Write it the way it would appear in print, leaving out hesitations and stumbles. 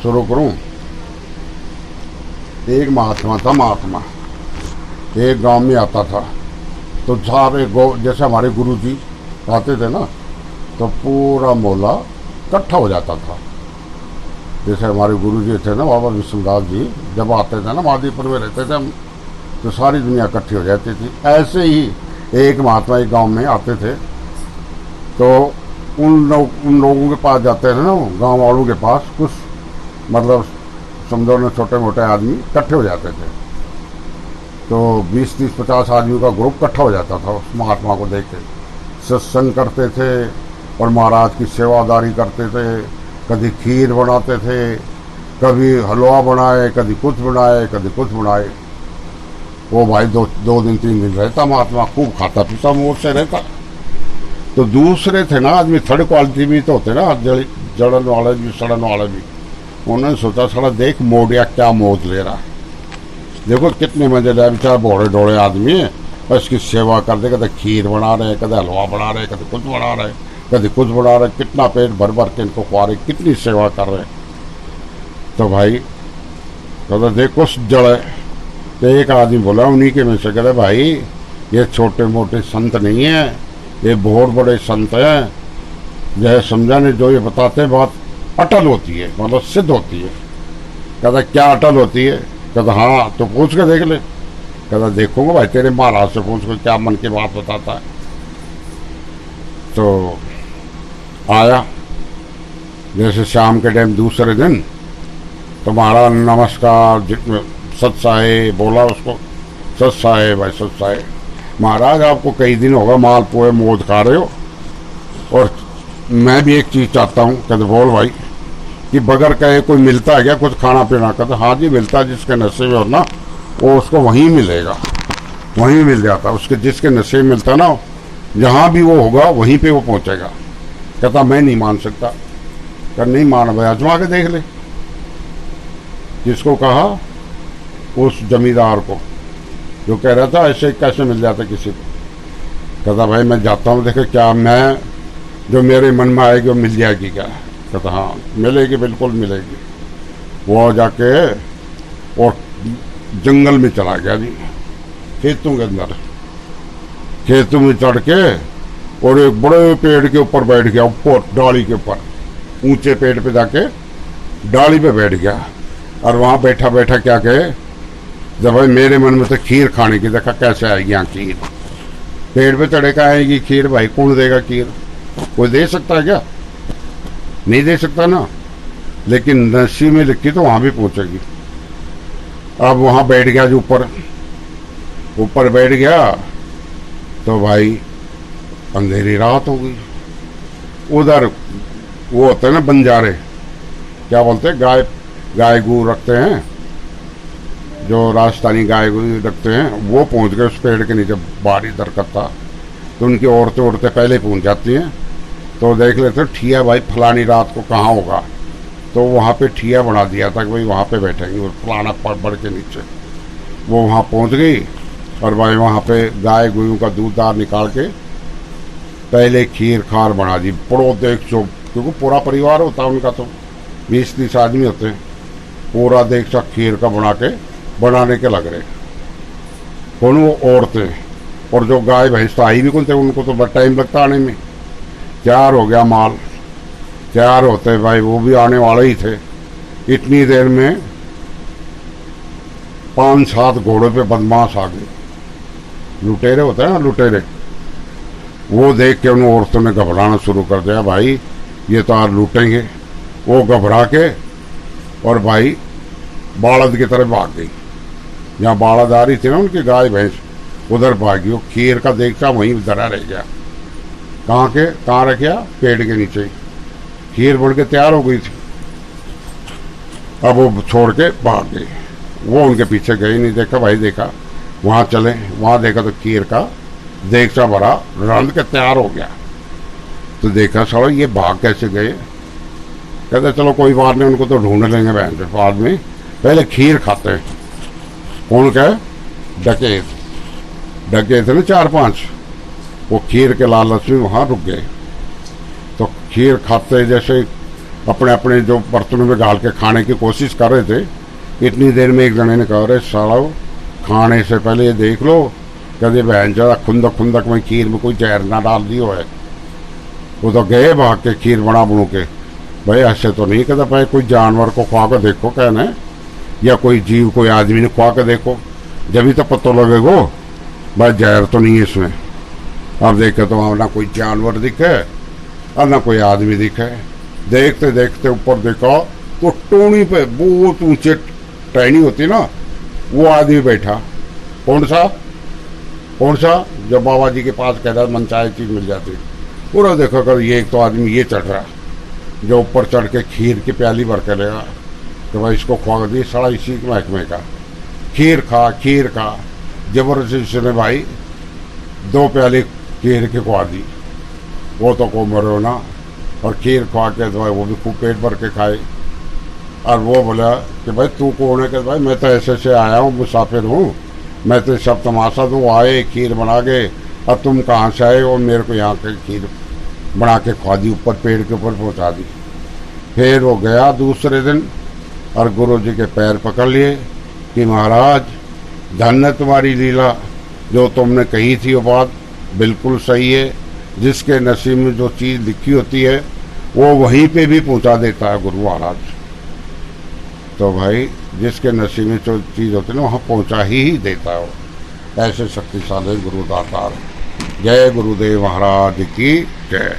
शुरू करूं। एक महात्मा था, महात्मा एक गांव में आता था, तो सारे जैसे हमारे गुरु जी आते थे ना, तो पूरा मोहल्ला इकट्ठा हो जाता था। जैसे हमारे गुरु जी थे ना, बाबा विश्वनाथ जी, जब आते थे ना, मादीपुर में रहते थे हम, तो सारी दुनिया इकट्ठी हो जाती थी। ऐसे ही एक महात्मा एक गांव में आते थे, तो उन लोगों के पास जाते थे ना, गांव वालों के पास, कुछ मतलब समझो ना, छोटे मोटे आदमी इकट्ठे हो जाते थे। तो 20, 30, 50 आदमी का ग्रुप इकट्ठा हो जाता था उस महात्मा को देख के। सत्संग करते थे और महाराज की सेवादारी करते थे। कभी खीर बनाते थे, कभी हलवा बनाए, कभी कुछ बनाए, कभी कुछ बनाए। वो भाई दो दिन 3 दिन रहता महात्मा, खूब खाता पीता मोर से रहता। तो दूसरे थे ना आदमी, थर्ड क्वालिटी भी तो होते ना, जड़न वाले भी, सड़न वाले भी। उन्होंने सोचा साला देख मोडिया क्या मौत ले रहा है, देखो कितने मजे ले, बेचारा बोड़े डोड़े आदमी है, और इसकी सेवा कर दे। कदे खीर बना रहे, कदे हलवा बना रहे, कदे कुछ बना रहे, कदे कुछ बना रहे, कितना पेट भर भर के इनको खुआ रहे, कितनी सेवा कर रहे। तो भाई कहते देखो जड़े। तो एक आदमी बोला उन्हीं के में से, कहते भाई ये छोटे मोटे संत नहीं है, ये बहुत बड़े संत हैं। यह समझा ने जो ये बताते हैं बात अटल होती है, मतलब सिद्ध होती है। कहता क्या अटल होती है? कहता हाँ, तो पूछ के देख ले। कहता देखूंगा भाई, तेरे महाराज से पूछ के क्या मन की बात बताता है। तो आया, जैसे शाम के टाइम दूसरे दिन, तो महाराज नमस्कार, सत साहेब बोला उसको, सत साहेब भाई, सत साहेब। महाराज आपको कई दिन होगा मालपुए मोद खा रहे हो, और मैं भी एक चीज़ चाहता हूँ। कहते बोल भाई, कि बगैर कहे कोई मिलता है क्या कुछ खाना पीना? कहते हाँ जी मिलता है, जिसके नशे में हो ना वो उसको वहीं मिलेगा, वहीं मिल जाता। उसके जिसके नशे में मिलता ना, जहाँ भी वो होगा वहीं पे वो पहुँचेगा। कहता मैं नहीं मान सकता। कहता नहीं मान भाई, आजमा के देख ले। जिसको कहा उस जमींदार को, जो कह रहा था ऐसे कैसे मिल जाता किसी को। कहता भाई मैं जाता हूँ, देखे क्या मैं जो मेरे मन में आएगी वो मिल जाएगी क्या? कहता हाँ मिलेगी, बिल्कुल मिलेगी। वो जाके और जंगल में चला गया जी, खेतों के अंदर, खेतों में चढ़ के और एक बड़े पेड़ के ऊपर बैठ गया, ऊपर डाली के ऊपर, ऊंचे पेड़ पे जाके डाली पे बैठ गया। और वहाँ बैठा बैठा क्या कहे, जब भाई मेरे मन में तो खीर खाने की, देखा कैसे आएगी यहाँ खीर, पेड़ पे चढ़े का आएगी खीर, भाई कौन देगा खीर? कोई दे सकता है क्या? नहीं दे सकता ना। लेकिन नसीब में लिखी तो वहां भी पहुंचेगी। अब वहां बैठ गया जो ऊपर बैठ गया, तो भाई अंधेरी रात हो गई। उधर वो होते हैं ना बंजारे, क्या बोलते हैं, गाय गू रखते हैं, जो राजस्थानी गाय गू रखते हैं, वो पहुंच गए उस पेड़ के नीचे। बारी दरकत था, तो उनकी औरतें पहले पहुंच जाती हैं। तो देख लेते ठिया भाई फलानी रात को कहाँ होगा, तो वहाँ पे ठिया बना दिया था कि भाई वहाँ पे बैठेंगे, फलाना पड़ के नीचे। वो वहाँ पहुँच गई, और भाई वहाँ पे गाय गुयू का दूध दार निकाल के पहले खीर खार बना दी। पड़ो देख चो, क्योंकि पूरा परिवार होता है उनका, तो 20-30 आदमी होते हैं। पूरा देख सा खीर का बनाने के लग रहे कौन, वो औरतें। और जो गाय भैंस तो आई भी कौन थे, उनको तो बहुत टाइम लगता आने में। तैयार हो गया माल, तैयार होते भाई वो भी आने वाले ही थे। इतनी देर में 5-7 घोड़े पे बदमाश आ गए, लुटेरे होते हैं ना, लुटेरे। वो देख के उन औरतों ने घबराना शुरू कर दिया, भाई ये तो आज लूटेंगे। वो घबरा के और भाई बाड़द की तरफ भाग गई, जहाँ बाड़द आ रही थी ना उनकी गाय भैंस, उधर भागी। वो खीर का देखता वहीं धरा रह गया। कहाँ रख गया? पेड़ के नीचे। खीर बन के तैयार हो गई थी। अब वो छोड़ के भाग गई। वो उनके पीछे गई नहीं, देखा भाई, देखा वहाँ चले, वहाँ देखा तो खीर का देखता भरा रंध के तैयार हो गया। तो देखा साला ये भाग कैसे गए? कहते चलो कोई बात नहीं, उनको तो ढूंढ लेंगे बहन से, बाद में पहले खीर खाते हैं। कौन कहे? डकेत थे ना 4-5, वो खीर के लालच में वहाँ रुक गए। तो खीर खाते जैसे अपने अपने जो बर्तनों में डाल के खाने की कोशिश कर रहे थे। इतनी देर में एक जने ने कहा, अरे सालो, खाने से पहले ये देख लो, कहते बहन ज़्यादा खुंदक खुंदक में खीर में कोई जहर ना डाल दियो है। वो तो गए भाग के खीर बना बनू के। भाई ऐसे तो नहीं कहता, भाई कोई जानवर को खुआ के देखो कहने, या कोई जीव, कोई आदमी ने खुआ के देखो, जब भी तो पता लगेगा भाई जहर तो नहीं है इसमें। अब देखे तो ना कोई जानवर दिखे और ना कोई आदमी दिखे। देखते देखते ऊपर देखा तो टोनी पे बहुत ऊंचे टहनी होती ना, वो आदमी बैठा। कौन सा? जब बाबा जी के पास कह रहा मनचाहे चीज मिल जाती। पूरा देखो कर, ये एक तो आदमी ये चढ़ रहा, जो ऊपर चढ़ के खीर की प्याली भर के लेगा तो भाई इसको खुआ दी सारा इसी के महकमे का। खीर खा जबरदस्ती ने भाई 2 प्याली खीर के खुआ दी। वो तो को मरो ना, और खीर खुआ के तो भाई वो भी खूब पेट भर के खाए। और वो बोला कि भाई तू कौन है? कि भाई मैं तो ऐसे से आया हूँ, मुसाफिर हूँ, मैं तो सब तमाशा दूँ, आए खीर बना के, और तुम कहाँ से आए? और मेरे को यहाँ के खीर बना के खुआ दी, ऊपर पेड़ के ऊपर पहुँचा दी। फिर वो गया दूसरे दिन और गुरु जी के पैर पकड़ लिए कि महाराज धन्य तुम्हारी लीला, जो तुमने कही थी वो बात बिल्कुल सही है। जिसके नसीब में जो चीज़ लिखी होती है वो वहीं पे भी पहुंचा देता है गुरु महाराज। तो भाई जिसके नसीब में जो चीज़ होती है ना वहाँ पहुंचा ही देता है। ऐसे शक्तिशाली गुरु दातार। जय गुरुदेव महाराज की जय।